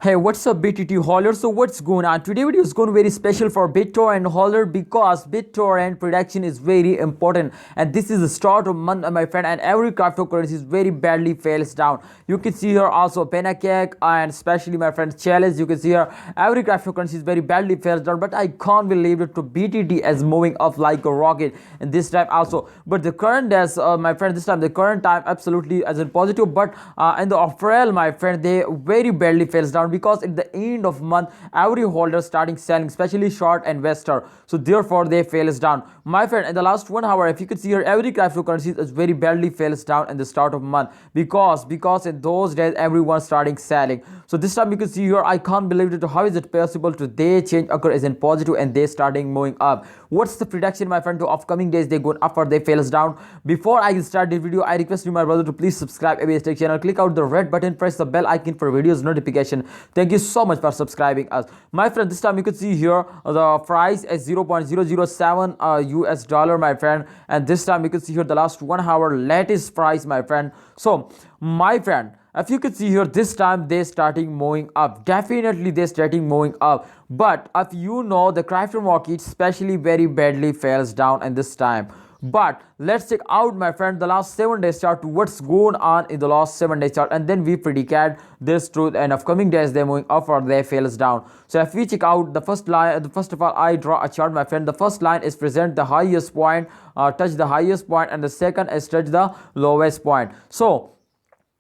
Hey, what's up BTT holder? So what's going on? Today video is going to be very special for BitTorrent holder because BitTorrent production is very important and this is the start of month, my friend, and every cryptocurrency is very badly fails down. You can see here also Pancake and especially my friend Chalice. You can see here every cryptocurrency is very badly fails down, but I can't believe it to BTT as moving up like a rocket and this time also. But the current as my friend, this time the current time absolutely as in positive, but in the overall my friend they very badly fails down because at the end of month every holder starting selling, especially short investor, so therefore they fails down my friend. In the last 1 hour, if you could see here, every cryptocurrency is very badly fails down in the start of month because in those days everyone starting selling. So this time you can see here, I can't believe it, how is it possible to they change occur as in positive and they starting moving up. What's the prediction my friend to upcoming days? They going up or they fails down? Before I start the video, I request you my brother to please subscribe ABS Tech channel, click out the red button, press the bell icon for videos notification. Thank you so much for subscribing us my friend. This time you can see here the price is 0.007 US dollar my friend, and this time you can see here the last 1 hour latest price my friend. So my friend, if you can see here, this time they starting moving up, definitely they starting moving up. But if you know the crypto market especially very badly fails down in this time. But let's check out my friend the last 7 days chart, what's going on in the last 7 days chart, and then we predict this truth and upcoming days they moving up or they fails down. So if we check out the first line, first of all I draw a chart my friend. The first line is present the highest point, touch the highest point, and the second is touch the lowest point. So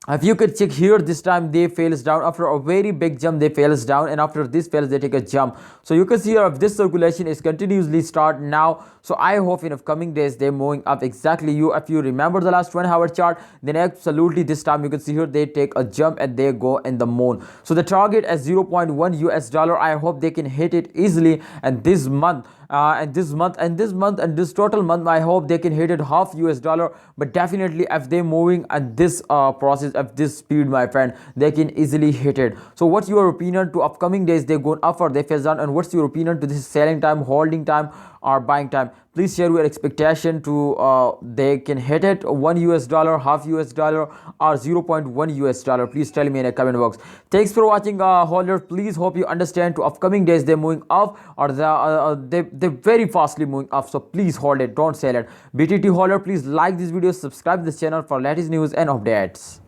if you could check here, this time they fails down after a very big jump, they fails down, and after this fails they take a jump. So you can see here if this circulation is continuously start now, so I hope in upcoming days they're moving up exactly. You if you remember the last 1 hour chart, then absolutely this time you can see here they take a jump and they go in the moon. So the target is 0.1 US dollar. I hope they can hit it easily, and this month and this total month I hope they can hit it half US dollar. But definitely if they moving at this process of this speed my friend, they can easily hit it. So what's your opinion to upcoming days? They going up or they face down, and what's your opinion to this selling time, holding time, or buying time? Please share your expectation to they can hit it 1 US dollar, half US dollar, or 0.1 US dollar. Please tell me in a comment box. Thanks for watching holder. Please hope you understand to upcoming days they're moving up or they very fastly moving up. So please hold it, don't sell it. BTT holder, please like this video, subscribe this channel for latest news and updates.